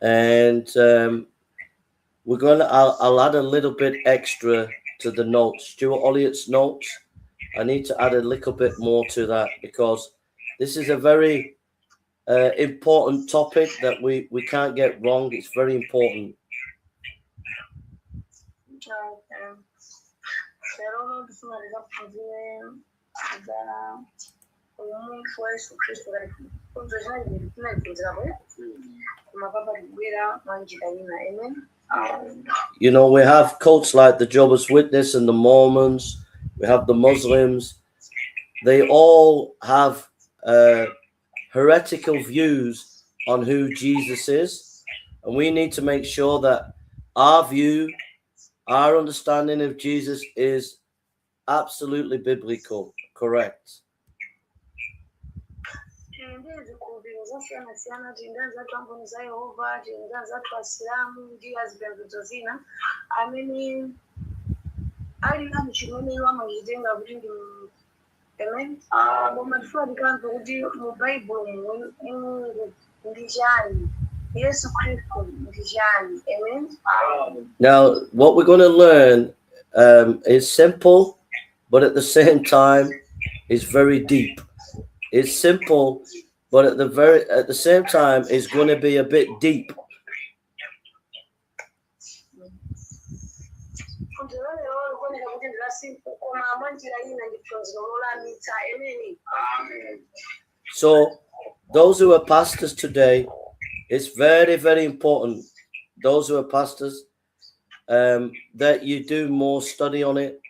and I'll add a little bit extra to the notes, Stuart Elliott's notes. I need to add a little bit more to that because this is a very important topic that we can't get wrong. It's very important. Umunthu Yesu Khristu amen. You know, we have cults like the Jehovah's Witness and the Mormons. We have the Muslims. They all have heretical views on who Jesus is. And we need to make sure that our view, our understanding of Jesus is absolutely biblical, correct. Now, what we're going to learn is simple, but at the same time is very deep. It's simple, but at the same time is going to be a bit deep. So those who are pastors today, it's very, very important, those who are pastors, that you do more study on it.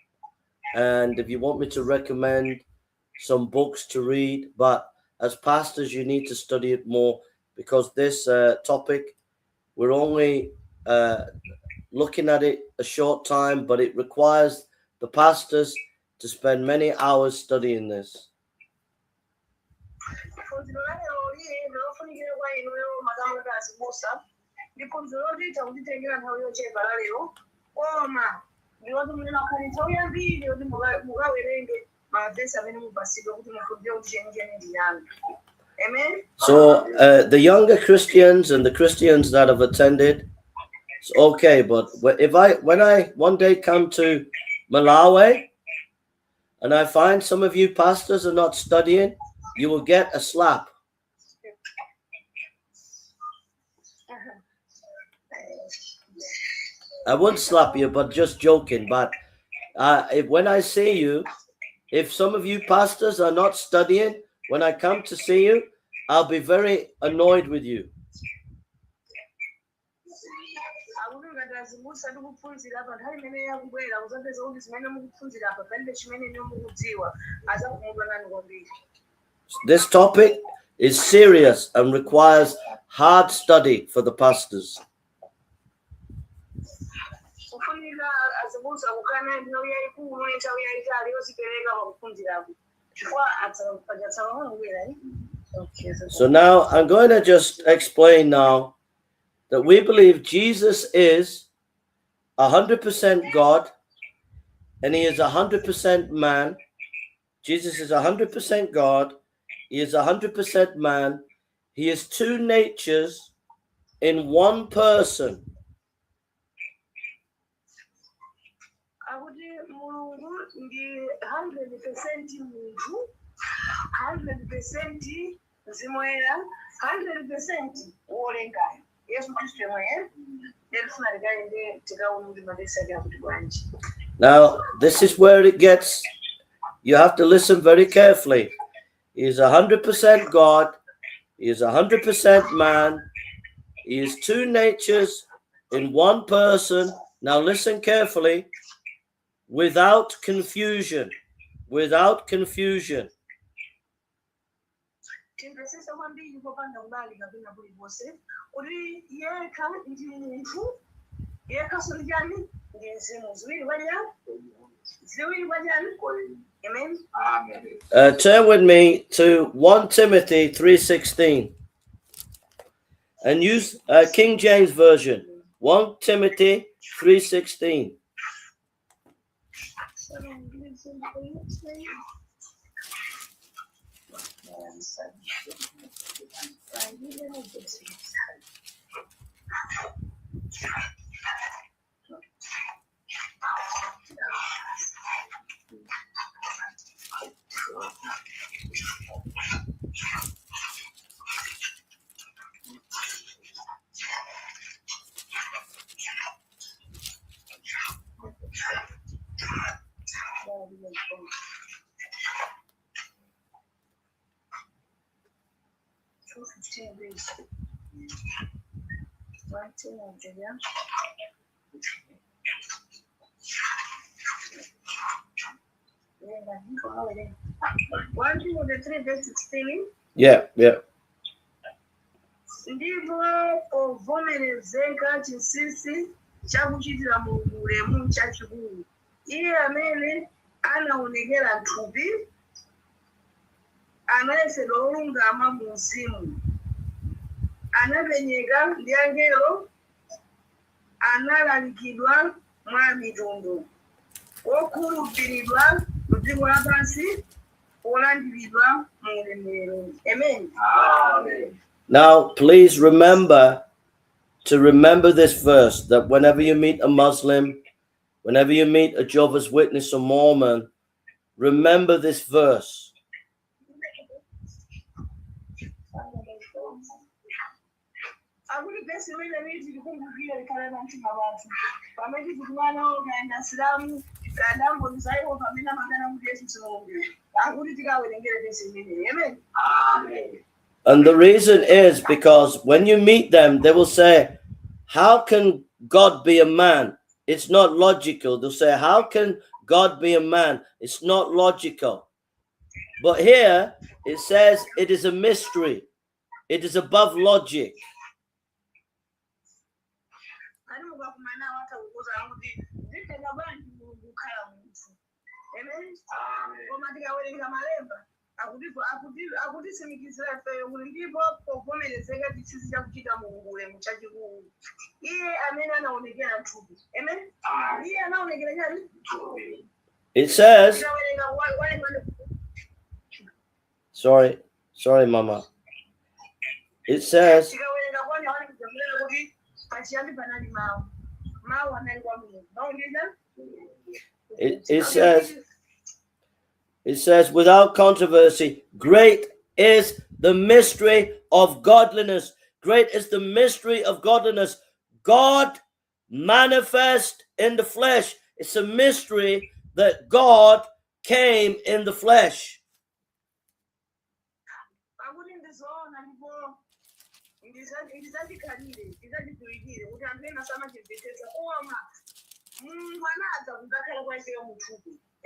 And if you want me to recommend some books to read, but as pastors, you need to study it more, because this topic, we're only looking at it a short time, but it requires the pastors to spend many hours studying this. So the younger Christians and the Christians that have attended, it's okay, but when I one day come to Malawi and I find some of you pastors are not studying, you will get a slap. I won't slap you, but just joking. But when I see you, if some of you pastors are not studying, when I come to see you, I'll be very annoyed with you. This topic is serious and requires hard study for the pastors. So now I'm going to just explain now that we believe Jesus is 100% God and he is 100% man. Jesus is 100% God. He is 100% man. He is two natures in one person. Now, this is where it gets, you have to listen very carefully. He is 100% God. He is 100% man. He is two natures in one person. Now listen carefully. Without confusion. Without confusion. Turn with me to 1 Timothy 3:16 and use King James Version. 1 Timothy 3:16. 1 Timothy 3 verse 16. Yeah. Ndipo povomerezeka chinsinsi chakuchitira Mulungu ulemu chachikulu. Iye amene anaonekera thupi anayesedwa olungama mu mzimu, anapenyeka ndi angelo, analalikidwa mwa mitundu, wokhulupilidwa mdziko lapansi, olandiridwa mu ulemerero. Amen. Now, please remember this verse, that whenever you meet a Muslim, whenever you meet a Jehovah's Witness or Mormon, remember this verse. And the reason is because when you meet them, they will say, how can God be a man? It's not logical. They'll say, how can God be a man? It's not logical. But here it says it is a mystery. It is above logic. It says, sorry, Mama. It says, it says, without controversy, great is the mystery of godliness. Great is the mystery of godliness. God manifest in the flesh. It's a mystery that God came in the flesh.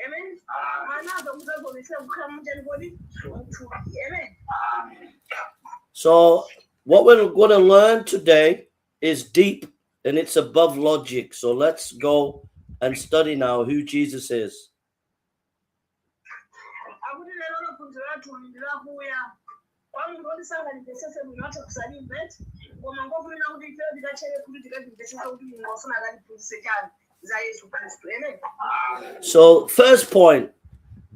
Amen. So what we're going to learn today is deep and it's above logic. So let's go and study now who Jesus is. So first point,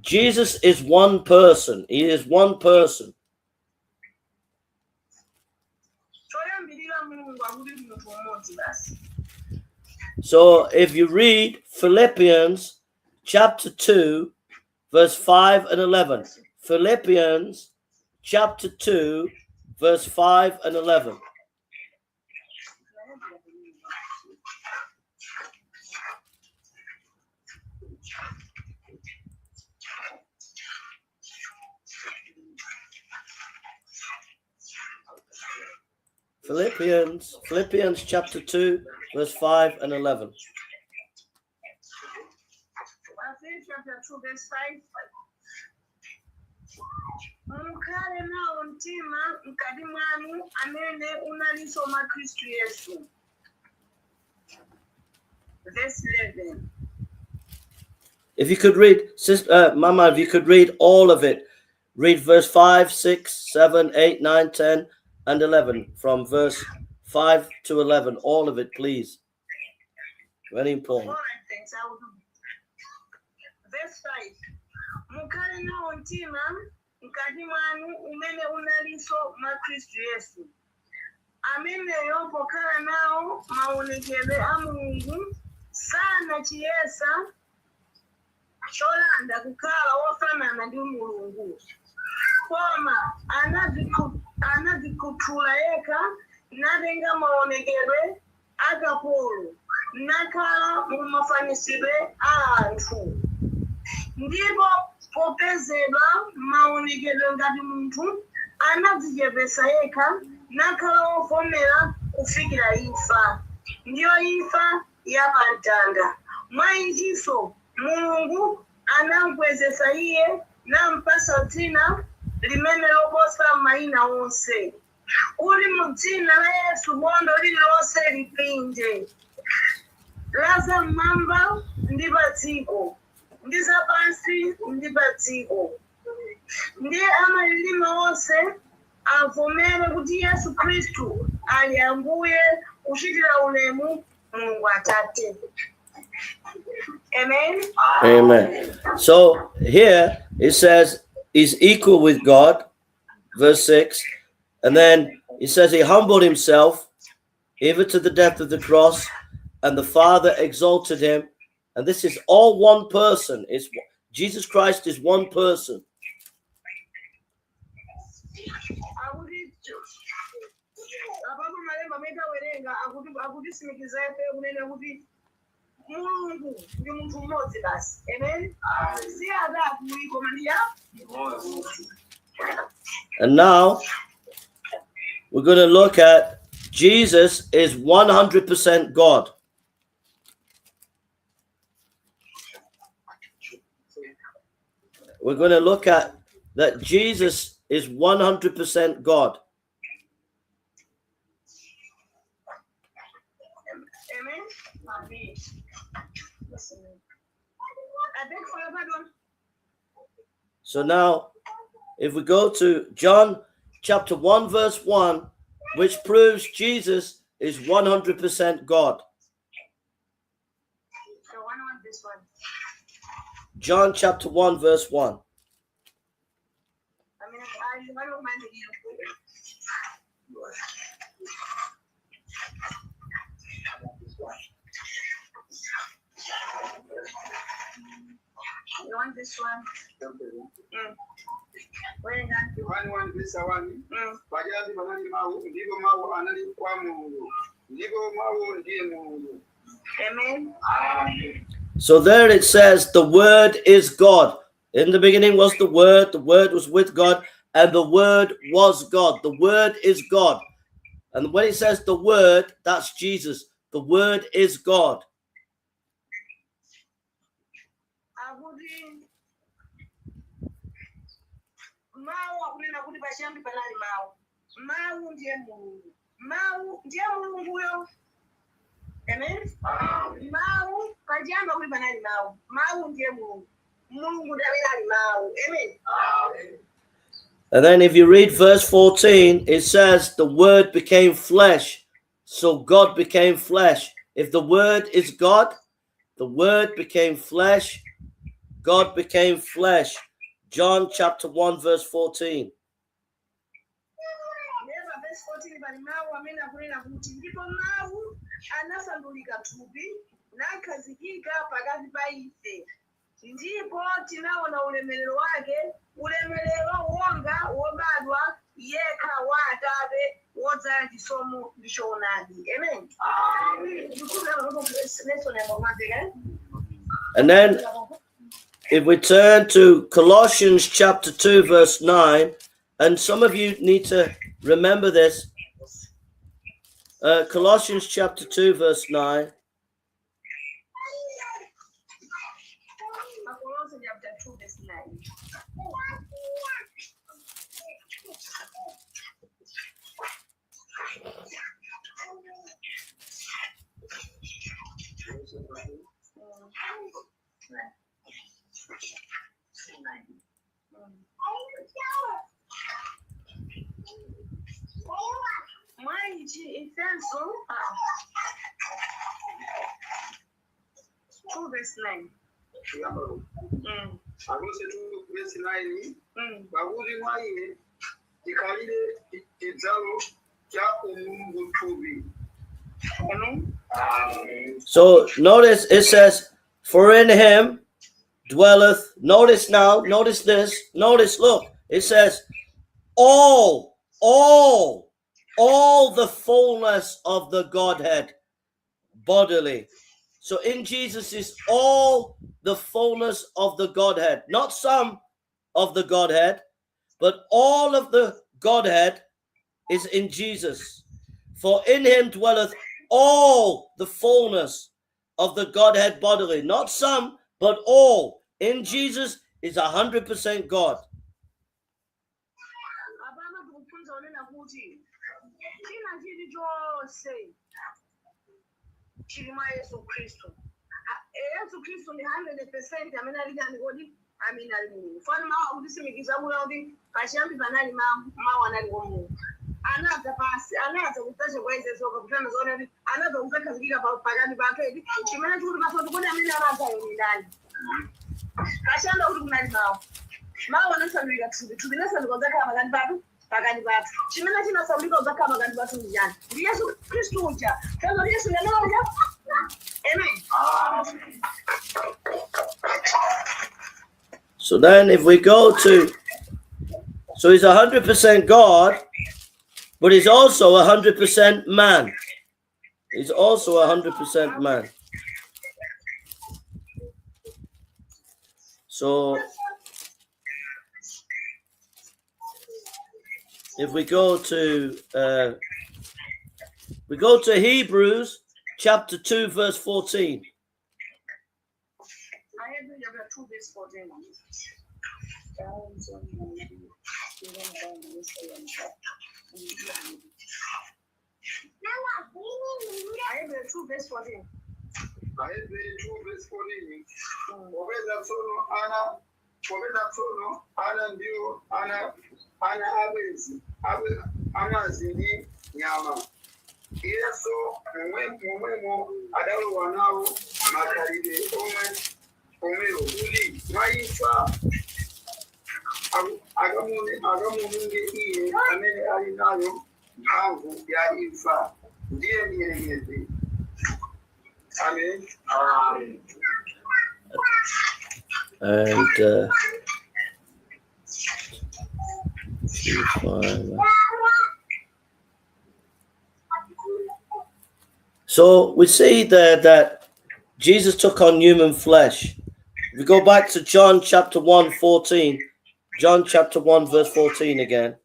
Jesus is one person. He is one person. So if you read Philippians chapter 2, verse 5 and 11. Philippians chapter 2, verse 5 and 11. Philippians chapter 2, verse 5 and 11. Chapter 2, verse 5. Mukhale nawo mtima mkati mwanu amene unaliso mwa Khristu Yesu. Verse 11. If you could read, Mama, if you could read all of it. Read verse 5, 6, 7, 8, 9, 10, and 11. From verse 5 to 11. All of it, please. Very important. All right, thanks. I will do. Verse 5. Mukhale nawo mtima mkati mwanu umene unaliso mwa Khristu Yesu. Ameneyo pokhala nawo maonekedwe a Mulungu sana chiyesa cholanda kukhala wofanana ndi Mulungu. Koma anadzikhuthula yekha natenga maonekedwe akapolo nakhala mu mafanisidwe a anthu. Ndipo popezedwa maonekedwe ngati munthu anadzichepetsa yekha nakhala wovomera kufikira imfa, ndiyo imfa yapamtanda. Mwa ichinso Mulungu anamukwezesa iye nampasa dzina limene loposa mayina onse, kuti mu dzina la Yesu bondo lililonse lipinde, la zam'mamba ndi pa dziko ndi zapansi ndi pa dziko. Ndiye amalilime onse avomere kuti Yesu Khristu ali Ambuye, kuchitira ulemu Mulungu Atate. Amen. Amen. So here it says he's equal with God, verse 6. And then it says he humbled himself even to the death of the cross, and the Father exalted him. And this is all one person. It's Jesus Christ is one person. Mulungu ndi Munthu Mmodzi basi. Amen. And now we're going to look at Jesus is 100% God. We're going to look at that Jesus is 100% God. Amen. So now, if we go to John chapter 1, verse 1, which proves Jesus is 100% God. John chapter 1, verse 1. You want this one? Where is that? One this one. Bajali banani mau, ndipo mau anali kwa Mungu. Ndipo mau ndiye Mungu. Amen. So there it says the Word is God. In the beginning was the Word was with God, and the Word was God. The Word is God. And when it says the Word, that's Jesus. The Word is God. Amen. Mau kajamba kuli banali mau. Mau ndiye Mungu. Mungu ndiye mau. Amen. And then if you read verse 14, it says the Word became flesh. So God became flesh. If the Word is God, the Word became flesh. God became flesh. John chapter 1, verse 14. Anasandulika thupi nakhazikika pakati pa ife, ndipo tinaona ulemerero wake, ulemerero wonga wobadwa yekha wa Atate, wodzala chisomo ndi choonadi. Amen. And then if we turn to Colossians chapter 2, verse 9, and some of you need to remember this. Colossians chapter 2, verse 9. Akolose chapter 2, verse 9. Maici intenso 2 verse 9. Akolose 2 verse 9. Pakuti mwa iye tikhalire chidzalo cha Umulungu thupi. Amen. So notice it says, for in him dwelleth, notice now, notice this, notice, look, it says, all the fullness of the Godhead bodily. So in Jesus is all the fullness of the Godhead, not some of the Godhead, but all of the Godhead is in Jesus. For in him dwelleth all the fullness of the Godhead bodily. Not some, but all. In Jesus is 100% God. Yesu Khristu. Yesu Khristu ni 100% amene ali ndani kodi amene ali Mulungu. Fana mawu akutitsimikiza kuti pachiyambi panali mawu anali kwa Mulungu. Anadza pasi, anadza kutacha kwa izezoka kutana zoona kuti anadza kukhazikika pakati pake chimene chikuti pasoti kodi amene anadzayo ni ndani. Kashanda kuti kunali mawu. Mawu anasandulika thupi linasandulika kudzakhala pakati pathu. Chimene chinasandulika kudzakhala pakati pathu ndi chani? Ndi Yesu Khristu uja. Kama Yesu lero uja. Amen. So then if we go to, so he's 100% God, but he's also 100% man. He's also 100% man. So if we go to Hebrews chapter 2 verse 14. Ahebri chapter 2 verse 14. Ahebri 2 verse 14. Ahebri 2 verse 14. Popeza tsono ana ndiwo ana abwezi ndi nyama. Yesu momwemo adalowa nawo makhalidwe omwewo kuti mwaimfa agamunge iye amene ali nayo mphamvu ya imfa ndiye mnyenyezi. Amen. Amen. And so we see that Jesus took on human flesh. If we go back to John chapter 1, 14, John chapter 1, verse 14 again.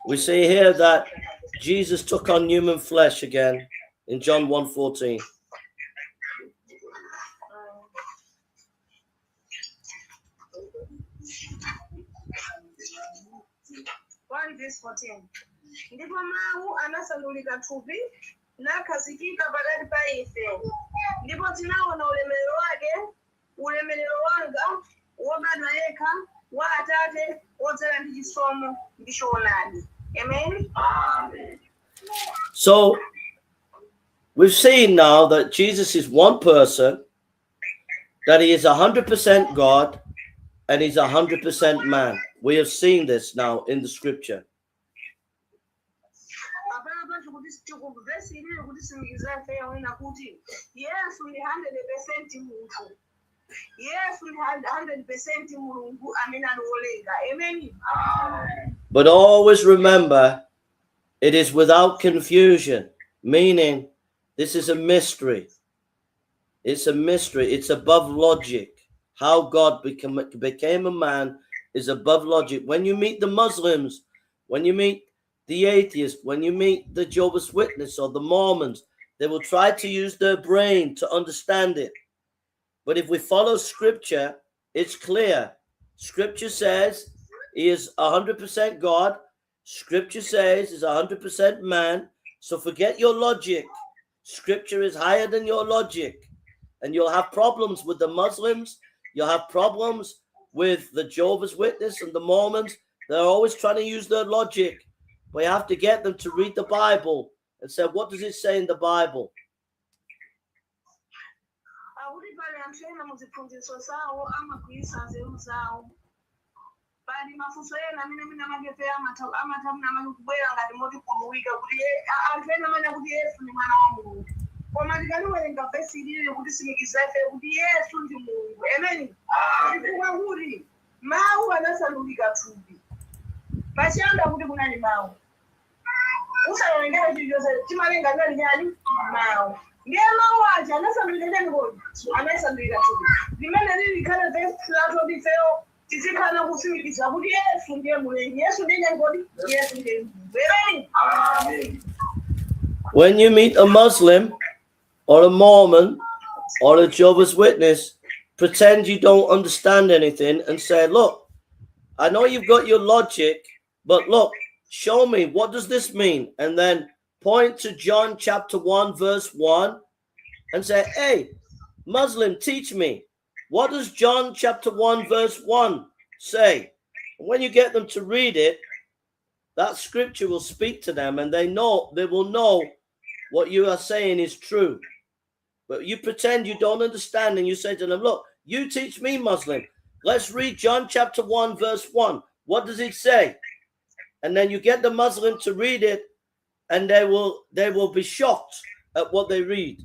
We see here that Jesus took on human flesh again in John 1:14. Verse 14. Ndipo mawu anasandulika thupi nakhazikika pakati pa ife. Ndipo tinaona ulemerero wake, ulemerero wanga wobadwa yekha wa Atate wodzala ndi chisomo ndi choonadi. Amen. Amen. So we've seen now that Jesus is one person, that he is 100% God and he's 100% man. We have seen this now in the scripture. But always remember, it is without confusion, meaning this is a mystery. It's a mystery. It's above logic. How God became a man is above logic. When you meet the Muslims, when you meet the atheists, when you meet the Jehovah's Witness or the Mormons, they will try to use their brain to understand it. But if we follow scripture, it's clear. Scripture says he is 100% God. Scripture says he's 100% man. So forget your logic. Scripture is higher than your logic. And you'll have problems with the Muslims. You'll have problems with the Jehovah's Witness and the Mormons. They're always trying to use their logic. But you have to get them to read the Bible and say, what does it say in the Bible? ndiye mawu aja anasambirira ngoni anasambirira tubi limene lili kana veslato difeo tizikana kusimikiza kuti Yesu ndiye mulengi Yesu ndiye ngoni Yesu ndiye mvereni. Amen. When you meet a Muslim or a Mormon or a Jehovah's Witness, pretend you don't understand anything and say, look, I know you've got your logic, but look, show me, what does this mean? And then point to John chapter 1, verse 1 and say, hey, Muslim, teach me. What does John chapter 1, verse 1 say? And when you get them to read it, that scripture will speak to them and they will know what you are saying is true. But you pretend you don't understand and you say to them, look, you teach me, Muslim. Let's read John chapter 1, verse 1. What does it say? And then you get the Muslim to read it and they will be shocked at what they read.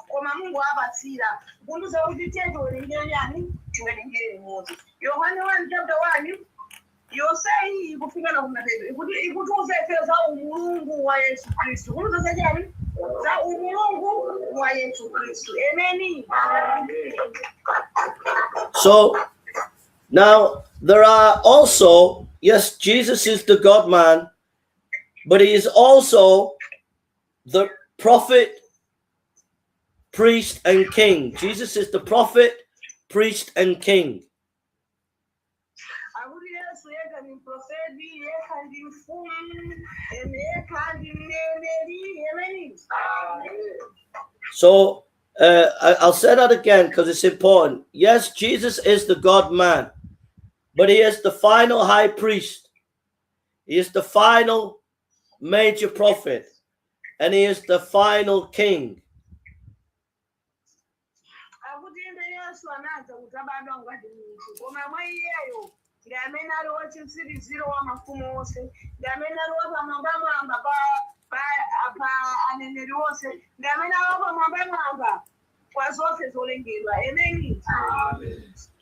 Koma Mungu abatsira kunduza kuti tejo lengere yani tiwelengere mozi Yohane 1 chapter 1 yosei kufika na kumatendo ikutuze za umulungu wa Yesu Khristu kunduza yani za umulungu wa Yesu Khristu. Amen. So now there are also, yes, Jesus is the God man, but he is also the prophet, priest, and king. Jesus is the prophet, priest, and king. So I'll say that again because it's important. Yes, Jesus is the God man, but he is the final high priest. He is the final major prophet, and he is the final king.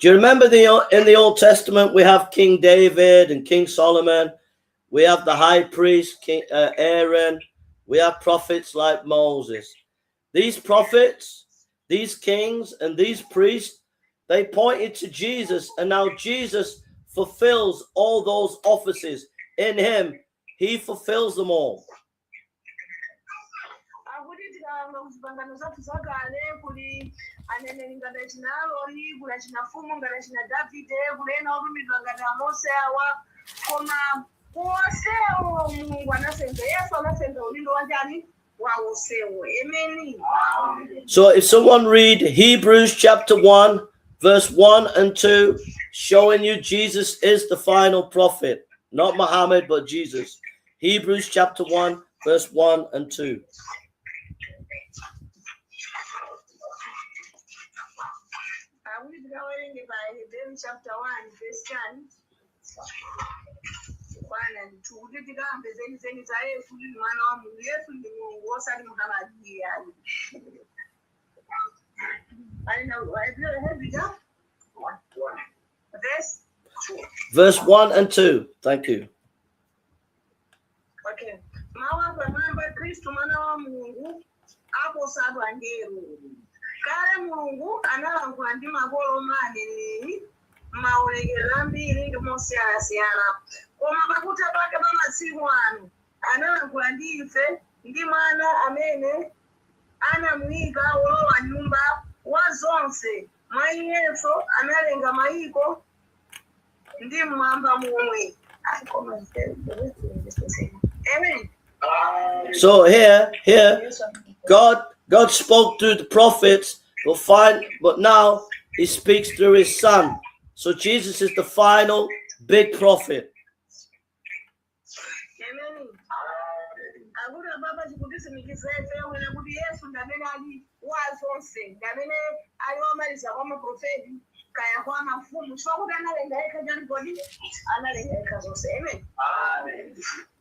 Do you remember in the Old Testament we have King David and King Solomon, we have the high priest King Aaron, we have prophets like Moses. These prophets, these kings, and these priests, they pointed to Jesus, and now Jesus fulfills all those offices. In him, he fulfills them all. So if someone read Hebrews chapter 1, verse 1 and 2, showing you Jesus is the final prophet, not Muhammad, but Jesus. Hebrews chapter 1, verse 1 and 2. Chapter 1, verse 10. Verse 1 and 2. Thank you. Okay. Kristu mwana wa Mungu aposaba ngero. Kale Mungu analangula ndi makolo manene maolegero ambiri ndi mosiyana. Koma pakuti pake pa masiku ano analangula ndi ife ndi mwana amene anamuyika wolowa nyumba wa zonse. Mwa Yesu analenga mayiko ndi mmwamba momwe. Amen. So here, God spoke through the prophets, but now he speaks through his son. So Jesus is the final big prophet.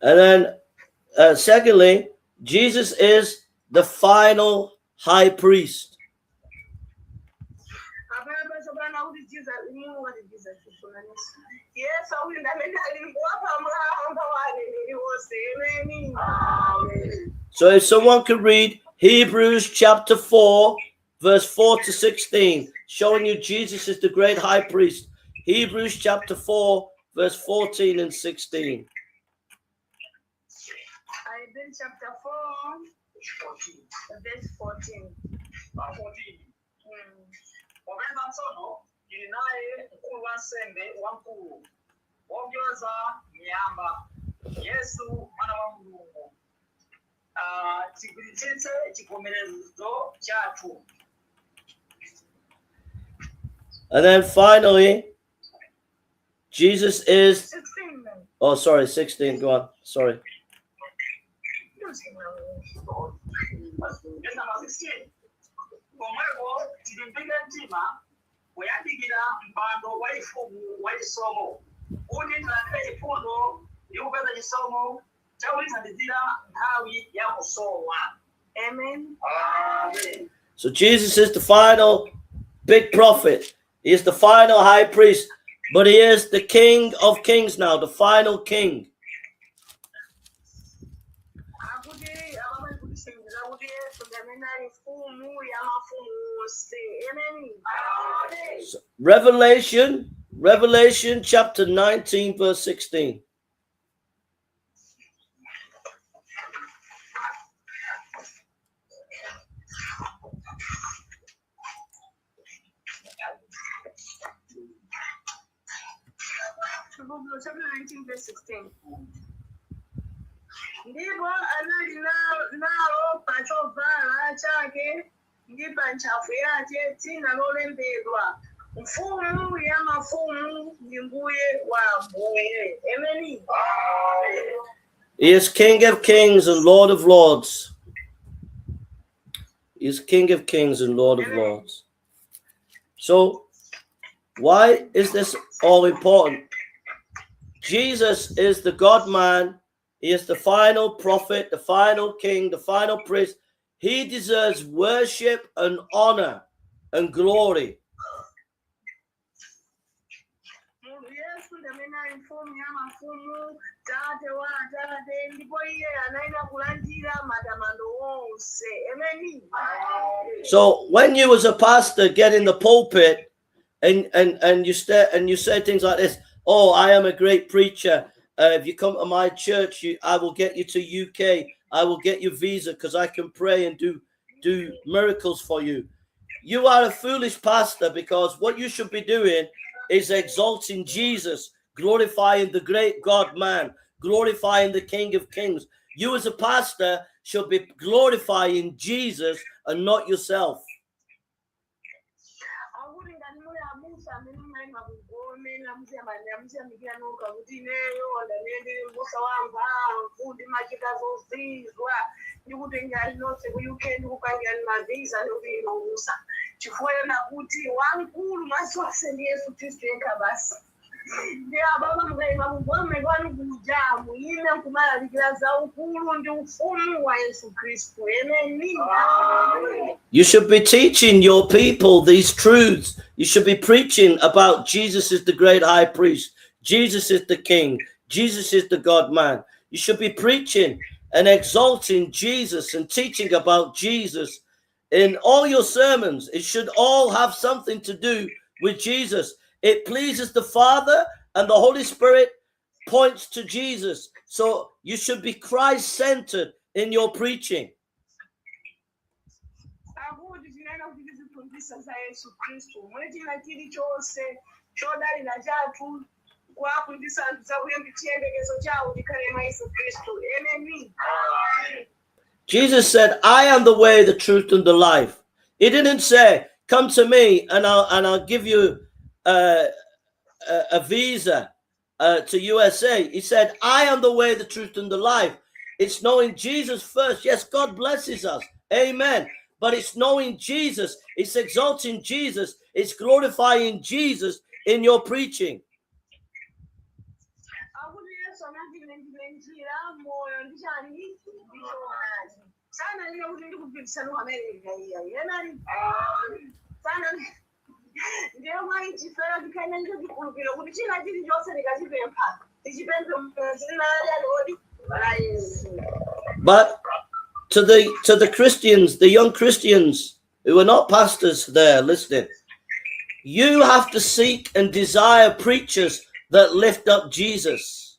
And then secondly, Jesus is the final high priest. So if someone could read Hebrews chapter 4, verse 4 to 16, showing you Jesus is the great high priest. Hebrews chapter 4, verse 14 and 16. Isaiah chapter 4, verse 14. 14. Wapenda msono ili naye mkulu wa nsembe wa mkulu wongeza miamba Yesu mwana wa Mulungu chigwiritse chikomerezo chathu. And then finally, Jesus is 16. oh sorry 16, go on, sorry. Komweko tilimpinga mtima kuyandikira mpando wa ifumu wa chisomo kuti tilandire chifundo ndi kupeza chisomo chakutithandizira nthawi ya kusowa. Amen. Amen. So Jesus is the final big prophet. He is the final high priest, but he is the King of Kings now, the final king. So, Revelation chapter 19, verse 16. Chapter 19, verse 16. Ndipo anali nalo pachovala chake ndi pa ntchafu yake dzina lolembedwa mfumu ya mafumu ndi mbuye wa ambuye. Amen. He is King of Kings and Lord of Lords. He is King of Kings and Lord of Lords. So, why is this all important? Jesus is the God-man. He is the final prophet, the final king, the final priest. He deserves worship and honor and glory. So when you as a pastor get in the pulpit and you say things like this, oh, I am a great preacher. If you come to my church, I will get you to UK. I will get you visa because I can pray and do miracles for you. You are a foolish pastor, because what you should be doing is exalting Jesus, glorifying the great God-man, glorifying the King of Kings. You as a pastor should be glorifying Jesus and not yourself. You should be teaching your people these truths. You should be preaching about Jesus is the great high priest. Jesus is the king. Jesus is the God-man. You should be preaching and exalting Jesus and teaching about Jesus in all your sermons. It should all have something to do with Jesus. It pleases the Father, and the Holy Spirit points to Jesus. So you should be Christ-centered in your preaching. Jesus said, I am the way, the truth, and the life. He didn't say, come to me and I'll give you a visa to USA. He said, I am the way, the truth, and the life. It's knowing Jesus first. Yes, God blesses us. Amen. But it's knowing Jesus. It's exalting Jesus. It's glorifying Jesus in your preaching. sana nina kuti ndikupikisana ku America iya yenani sana ndiyo mwayi chifera kikaina ndicho chikhulupiriro kuti china chilichonse ndikachipempha ndichipemphe mzina lodi la Yesu. But to the Christians, the young Christians who are not pastors there listening, you have to seek and desire preachers that lift up Jesus.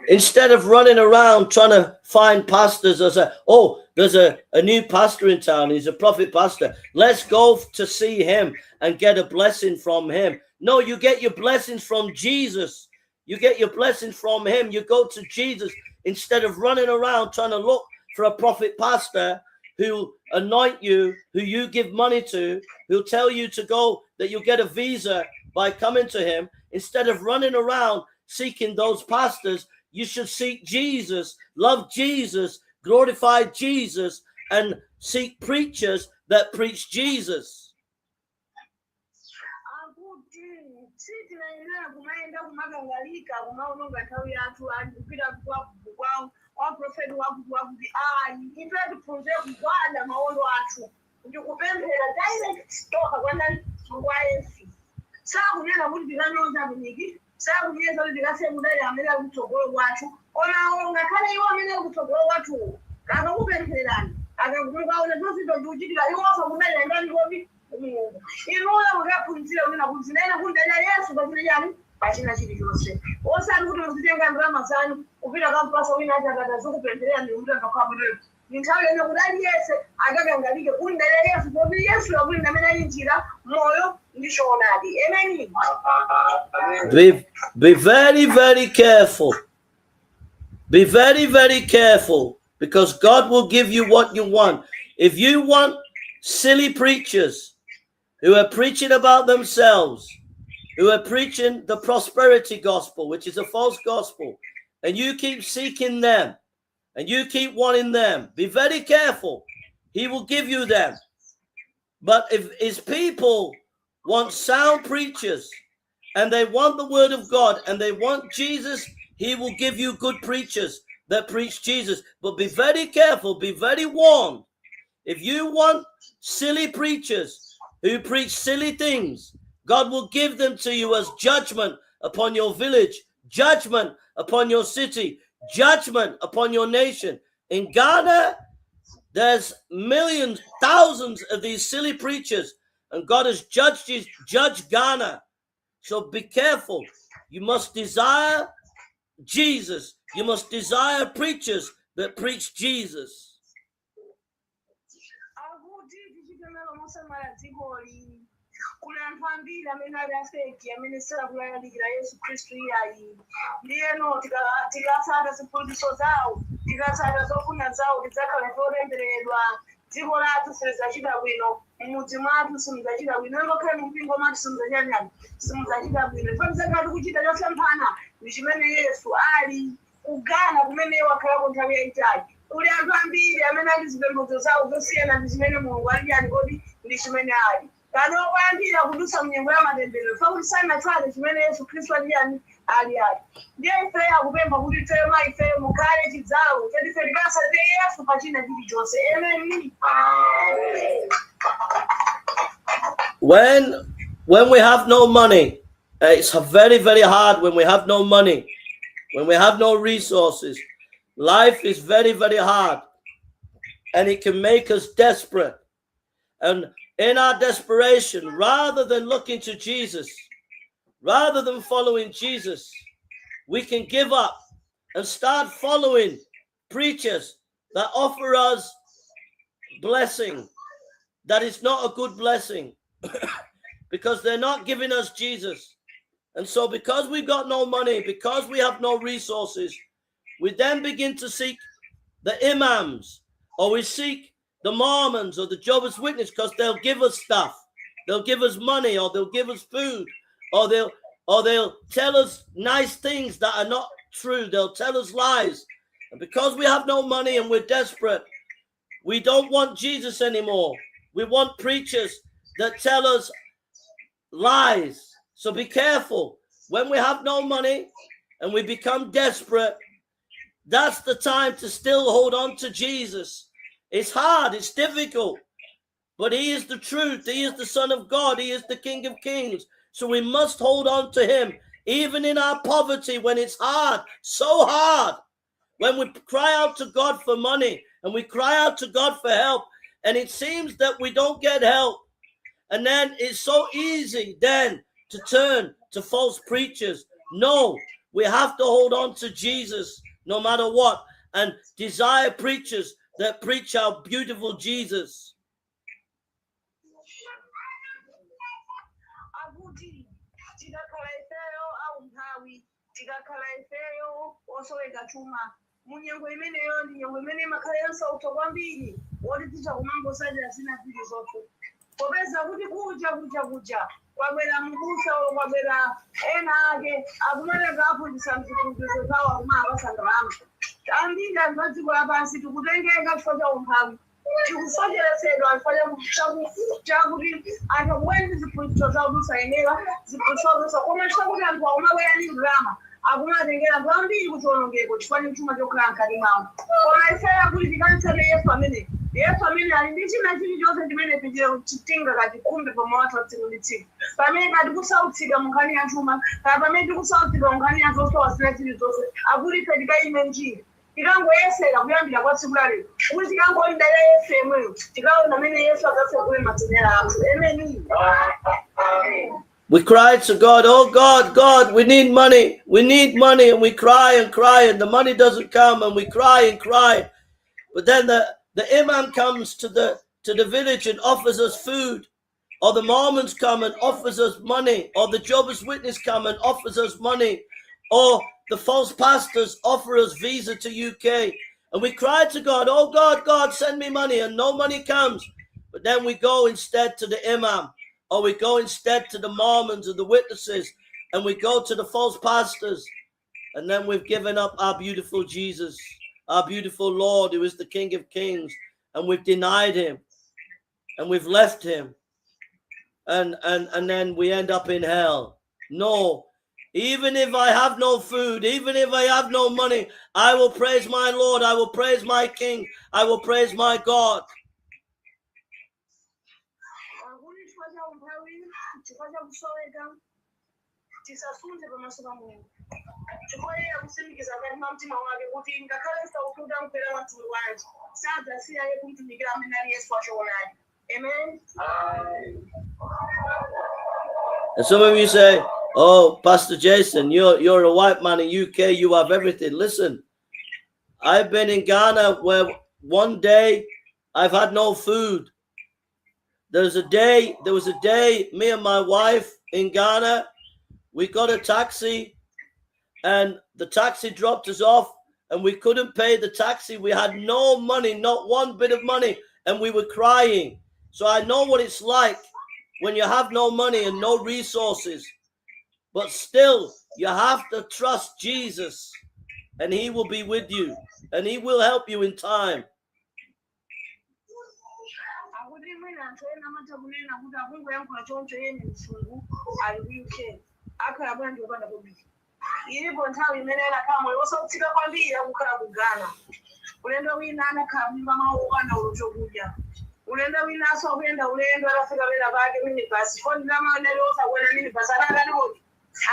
Instead of running around trying to find pastors or say, oh, there's a new pastor in town, he's a prophet pastor, let's go to see him and get a blessing from him. No, you get your blessings from Jesus. You get your blessings from him. You go to Jesus instead of running around trying to look for a prophet pastor who anoint you, who you give money to, who'll tell you to go, that you'll get a visa by coming to him. Instead of running around seeking those pastors, you should seek Jesus, love Jesus, glorify Jesus, and seek preachers that preach Jesus. Be very, very careful. Be very, very careful, because God will give you what you want. If you want silly preachers who are preaching about themselves, who are preaching the prosperity gospel, which is a false gospel, and you keep seeking them and you keep wanting them, be very careful. He will give you them. But if his people want sound preachers and they want the word of God and they want Jesus, he will give you good preachers that preach Jesus. But be very careful, be very warned. If you want silly preachers who preach silly things, God will give them to you as judgment upon your village, judgment upon your city, judgment upon your nation. In Ghana, there's millions, thousands of these silly preachers, and God has judged Ghana. So be careful. You must desire Jesus. You must desire preachers that preach Jesus. Yesu Khristu yayi ndiyeno tikasata zifundiso zawo tikasata zofuna zawo tidzakhala zolemberedwa dziko lathu silizachita bwino mudzi mwathu simuzachita bwino ngakhale mpingo mwathu simuzachita bwino fanizakati kuchita chosemphana ndi chimene Yesu ali kugana kumene wakhalako nthawi yayitali uli anthu ambiri amene ali zipembedzo zawo zosiyana ndi chimene Mulungu ali ali kodi ndi chimene ali kana okwandira kudusa mnyengo ya matembero fakuti sanatwale chimene Yesu Khristu ali ali ndiye ife akupempha kuti tema ife mukhale chidzawo chetife tikasate Yesu pachina chilichonse. Amen. When we have no money, it's very, very hard when we have no money, when we have no resources. Life is very, very hard, and it can make us desperate. And in our desperation, rather than looking to Jesus, rather than following Jesus, we can give up and start following preachers that offer us blessing that is not a good blessing because they're not giving us Jesus. And so because we've got no money, because we have no resources, we then begin to seek the imams, or we seek the Mormons or the Jehovah's Witnesses, because they'll give us stuff. They'll give us money, or they'll give us food, or they'll tell us nice things that are not true. They'll tell us lies. And because we have no money and we're desperate, we don't want Jesus anymore. We want preachers that tell us lies. So be careful. When we have no money and we become desperate, that's the time to still hold on to Jesus. It's hard, it's difficult, but he is the truth. He is the Son of God. He is the King of Kings. So we must hold on to him, even in our poverty, when it's hard, so hard. When we cry out to God for money and we cry out to God for help, and it seems that we don't get help. And then it's so easy then to turn to false preachers. No, we have to hold on to Jesus no matter what, and desire preachers that preach our beautiful Jesus. Munyengo imeneyo ndi nyengo imene makhalenso utokwambiri wotiticha kumambo sajira zina zili zote popeza kuti kuja kwabwera mbusa kwabwera ena ake akumatenga aphunzitsa mzikhulupiriro zawo akumapasangalamu ambiri anthu adziko lapansi tikutengeka chifukwa cha umphawi tikusocheretsedwa chifukwa chakuti anthu akubwera ziphunzitso zawo tisayenera ziphunzitso zawo koma chakuti anthu akumabwera ndi ndalama akumatengera anthu ambiri kuti onongeko chifukwa cha chuma chokhala mkati mwawo koma ifeya kuti tikanitsate Yesu amene ali ndi china chilichonse chimene titinga katikumbe pomwe wathu watsikulitsika pamene katikusautsidwa mu nkhani ya chuma kaya pamene tikusautsidwa mu nkhani ya zosowa chilichonse akuti ife tikayime njira tikangoyesera kuyambira kwa tsiku la lero kuti tikangoyendera Yesu yemweyo tikaona amene Yesu adzatsegule matsenera athu ameni. We cry to God, oh God, we need money, and we cry, and the money doesn't come, and we cry, but then the imam comes to the village and offers us food, or the Mormons come and offers us money, or the Jehovah's Witness come and offers us money, or the false pastors offer us visa to UK, and we cry to God, oh God, send me money, and no money comes, but then we go instead to the imam, or we go instead to the Mormons and the witnesses, and we go to the false pastors, and then we've given up our beautiful Jesus, our beautiful Lord, who is the King of Kings, and we've denied him, and we've left him, and then we end up in hell. No, even if I have no food, even if I have no money, I will praise my Lord, I will praise my King, I will praise my God. Amen. And some of you say, oh, Pastor Jason, you're a white man in UK, you have everything. Listen, I've been in Ghana where one day I've had no food. There was a day, me and my wife in Ghana, we got a taxi, and the taxi dropped us off, and we couldn't pay the taxi. We had no money, not one bit of money, and we were crying. So I know what it's like when you have no money and no resources, but still you have to trust Jesus, and he will be with you, and he will help you in time. Ilipo nthawi imene anakamwe osautsika kwambiri akukhala kugana ulendo wina anakhamimba maukana ulochokudya ulendo winanso akuyenda ulendo anafika pena pake minibasi foni lamanali osakwena minibasi anakanoti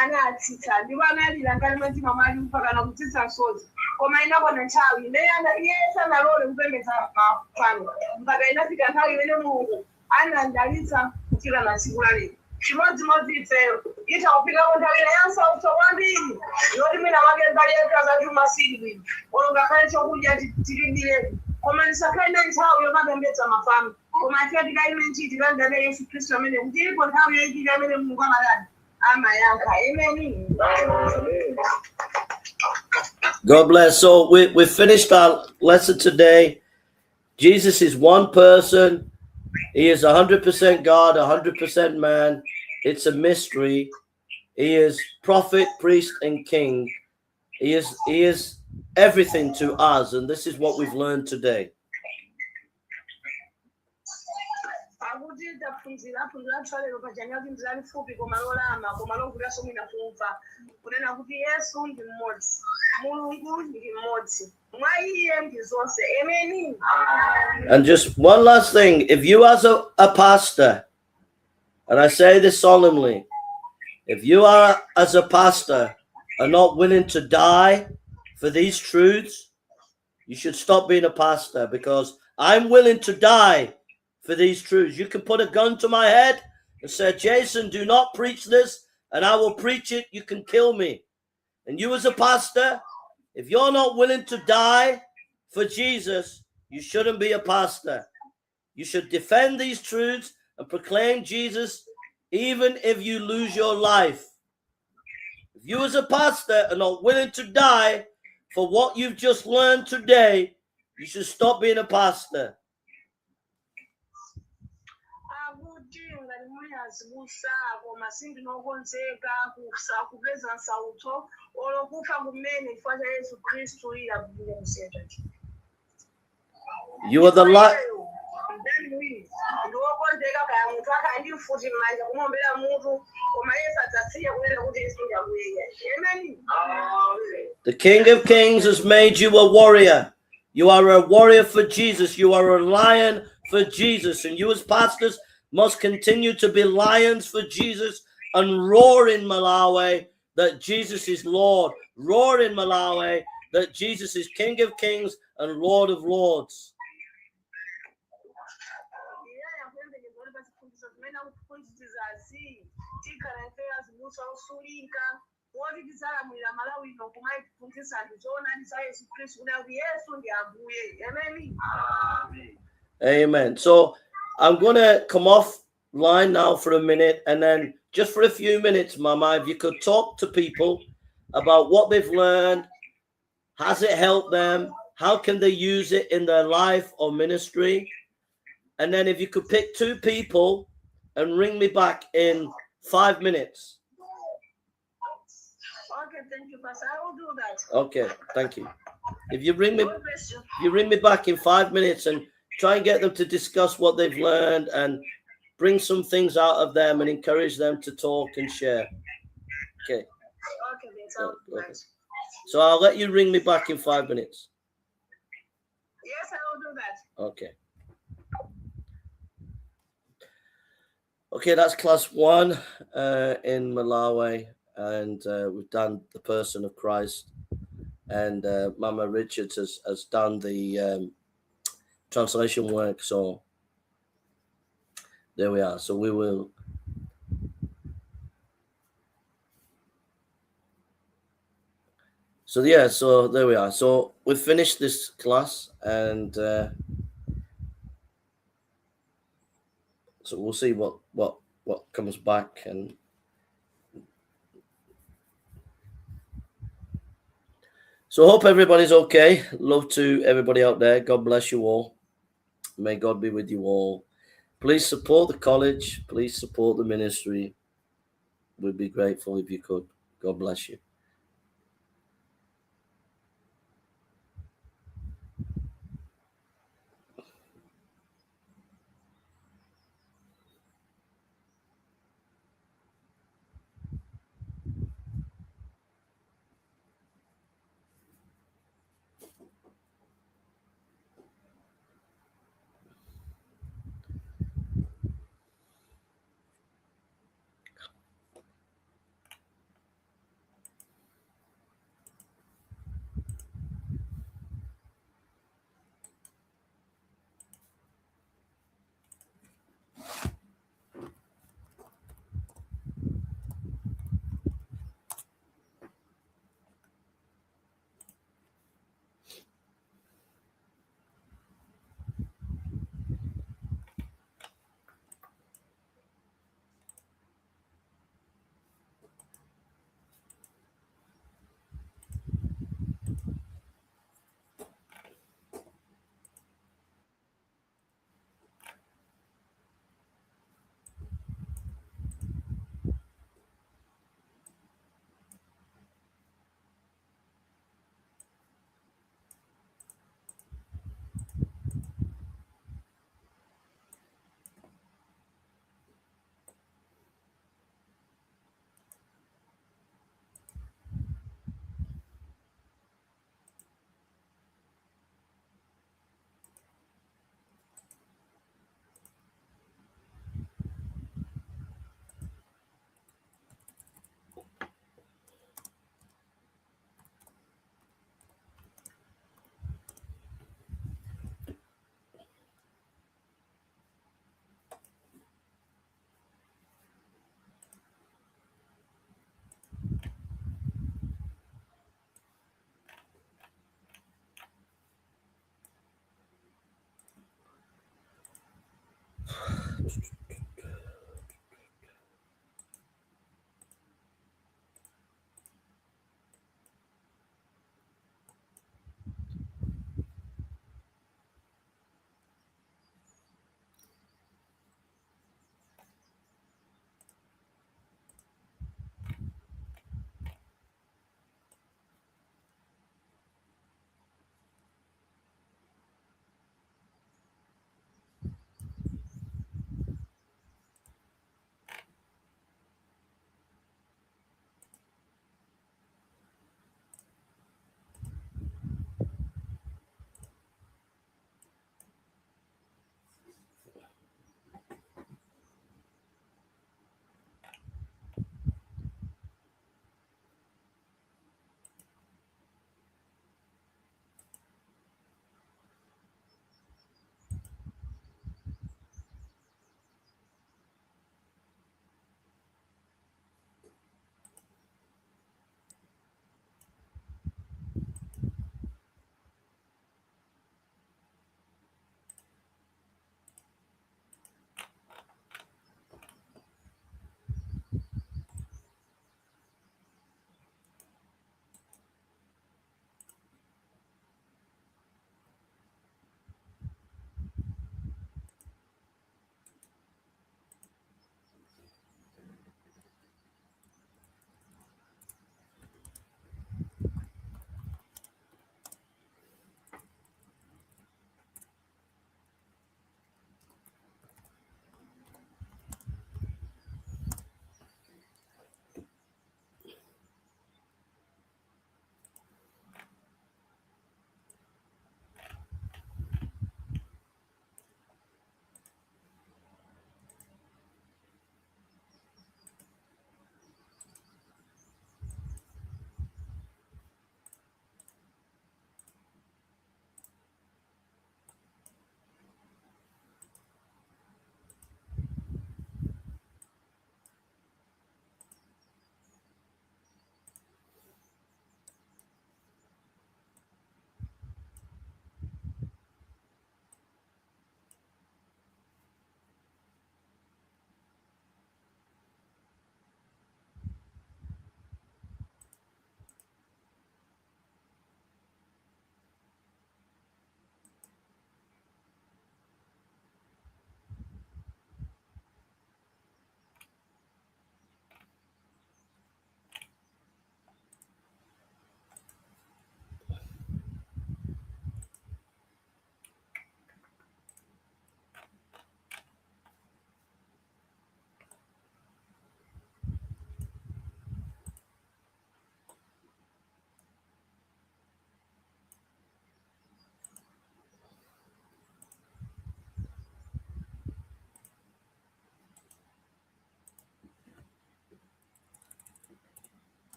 anatsitsa ndipo analira nkati mwentima mali mpakana kutsitsa msozi koma inakona nthawi imene iye sanalole kupembedza mafano mpaka inafika nthawi imene Mulungu anandalitsa kufika na tsiku la lero chimodzimodzi ifeyo itawupikapo nthawi yansauso kwambiri yoti mina make mbali yakaza chuma sili bwino olongakhale chokudya tilindire koma ndisakhale nthawi yomapembedza mafano koma ife tikayime ntchito tikandane Yesu Khristu amene kuti ilipo nthawi yoyikika amene Mulungu amadani amayankha. Amen. God bless. So we finished our lesson today. Jesus is one person. He is 100% God, 100% man. It's a mystery. He is prophet, priest, and king. He is everything to us, and this is what we've learned today. And just one last thing, if you as a pastor, and I say this solemnly, if you are as a pastor are not willing to die for these truths, you should stop being a pastor, because I'm willing to die for these truths. You can put a gun to my head and say, Jason, do not preach this, and I will preach it. You can kill me. And you as a pastor, if you're not willing to die for Jesus, you shouldn't be a pastor. You should defend these truths and proclaim Jesus, even if you lose your life. If you as a pastor are not willing to die for what you've just learned today, you should stop being a pastor. You are the light. The King of Kings has made you a warrior. You are a warrior for Jesus. You are a lion for Jesus. And you as pastors must continue to be lions for Jesus and roar in Malawi that Jesus is Lord. Roar in Malawi that Jesus is King of Kings and Lord of Lords. Amen. So I'm going to come off line now for a minute, and then just for a few minutes, Mama, if you could talk to people about what they've learned. Has it helped them? How can they use it in their life or ministry? And then if you could pick 2 people and ring me back in 5 minutes. Okay, thank you, Pastor. I will do that. Okay, thank you. If you ring me back in 5 minutes and try and get them to discuss what they've learned and bring some things out of them and encourage them to talk and share. Okay. Okay, sounds good. So I'll let you ring me back in 5 minutes. Yes, I will do that. Okay. Okay, that's class 1 in Malawi, and we've done the person of Christ, and Mama Richards has done the translation work. So there we are. So we will. So yeah, so there we are. So we've finished this class, and so we'll see what comes back. And so I hope everybody's okay. Love to everybody out there. God bless you all. May God be with you all. Please support the college. Please support the ministry. We'd be grateful if you could. God bless you.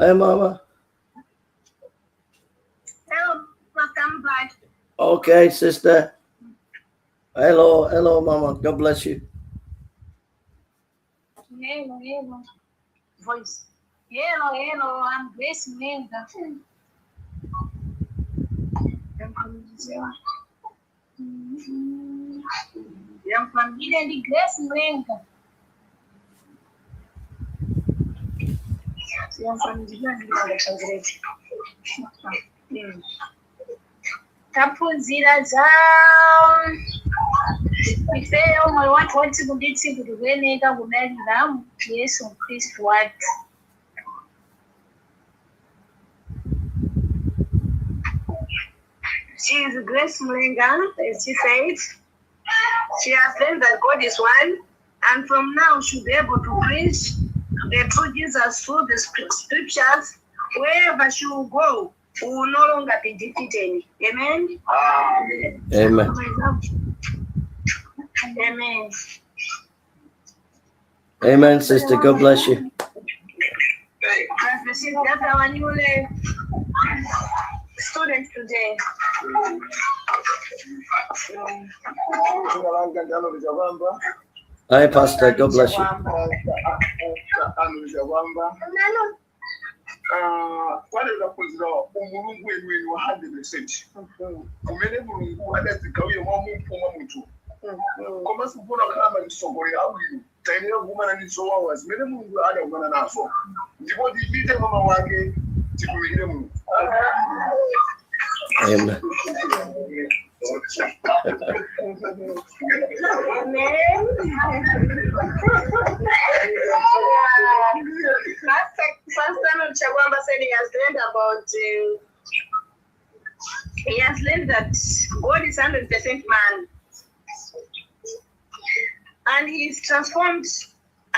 Hey, Mama. Hello, welcome back. Okay, sister. Hello, Mama. God bless you. Hello. Voice. Hello. I'm Grace Menga. I'm familiar with Grace Menga. Taphunzira za ifeyo moyo wathu wa tsiku ndi tsiku tikuyenera kudalira Yesu Khristu wathu. She is Grace Mlenga, as she said. She has learned that God is one, and from now she'll be able to preach the true Jesus through the scriptures. Wherever she will go, we will no longer be defeated. Amen? Amen. Amen. Amen, sister. God bless you. That's our new student today. Hi, Pastor. God bless you. Wanaweza kuzira umulungu wenu wa 100%. Kumene mulungu adazikawiye mwa munthu. Koma sifuna kama nisongole Awiri. Tayenera kumana nizowawa zimene mulungu adakumana nazo. Ndipo tipite mama wake tikumikire mulungu. Amen. Pastor Chagwamba said he has learned that God is 100% man, and he is transformed,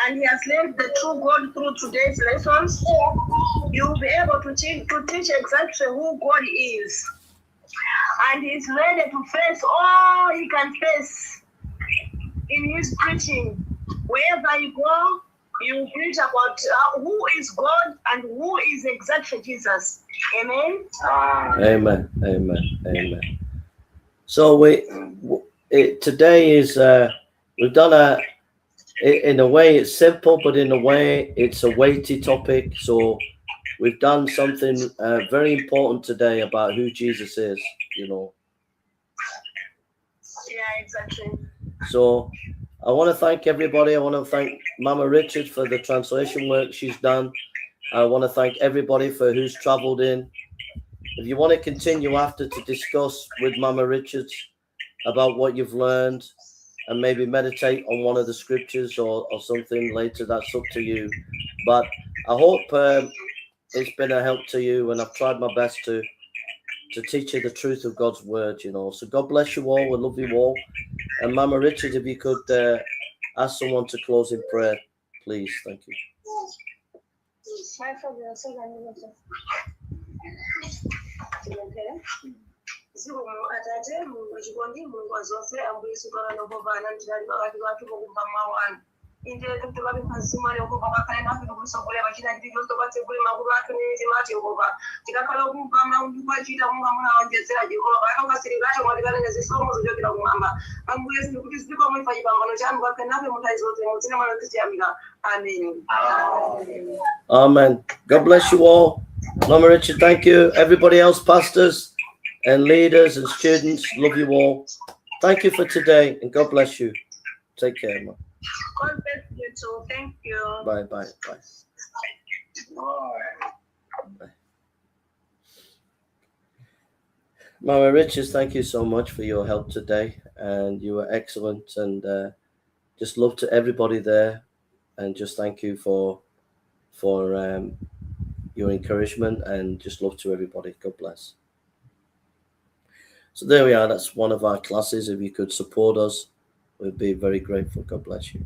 and he has learned the true God through today's lessons. You will be able to teach exactly who God is, and he is ready to face all he can face in his preaching. Wherever you go, you preach about who is God and who is exactly Jesus. Amen. Amen. So today is we've done in a way it's simple, but in a way it's a weighty topic. So we've done something very important today about who Jesus is. Yeah, exactly. So I want to thank everybody. I want to thank Mama Richard for the translation work she's done. I want to thank everybody for who's traveled in. If you want to continue after to discuss with Mama Richards about what you've learned and maybe meditate on one of the scriptures or something later, that's up to you. But I hope it's been a help to you, and I've tried my best to teach you the truth of God's word, So God bless you all. We love you all. And Mama Richard, if you could ask someone to close in prayer, please. Thank you. My father, Atate Mungu chikondi Mungu azose Ambuye Yesu Khristu novana ndani pakati pathu pokumva mawu anu. Inde tukabe mazima leo kwa bakale na kuno kusongolera bachina ndivyo topatse kule makuru athu nezi mati Yehova. Tikakhala kumva mawu ndikwachita Mungu muna wanjezera Yehova. Akasiri gacho mwalikana nezisomo zojokera kumamba. Ambuye Yesu kuti zipo mwifa chipambano chanu kwa kenabe mutaizote mutsina mwana tichiyamika. Amen. Amen. God bless you all. Mama Richard, thank you. Everybody else, pastors and leaders and students, love you all. Thank you for today, and God bless you. Take care, man. God bless you too. Thank you. Bye. Bye. Mama Richards, thank you so much for your help today, and you were excellent, and just love to everybody there, and just thank you for for your encouragement, and just love to everybody. God bless. So there we are. That's one of our classes. If you could support us, we'd be very grateful. God bless you.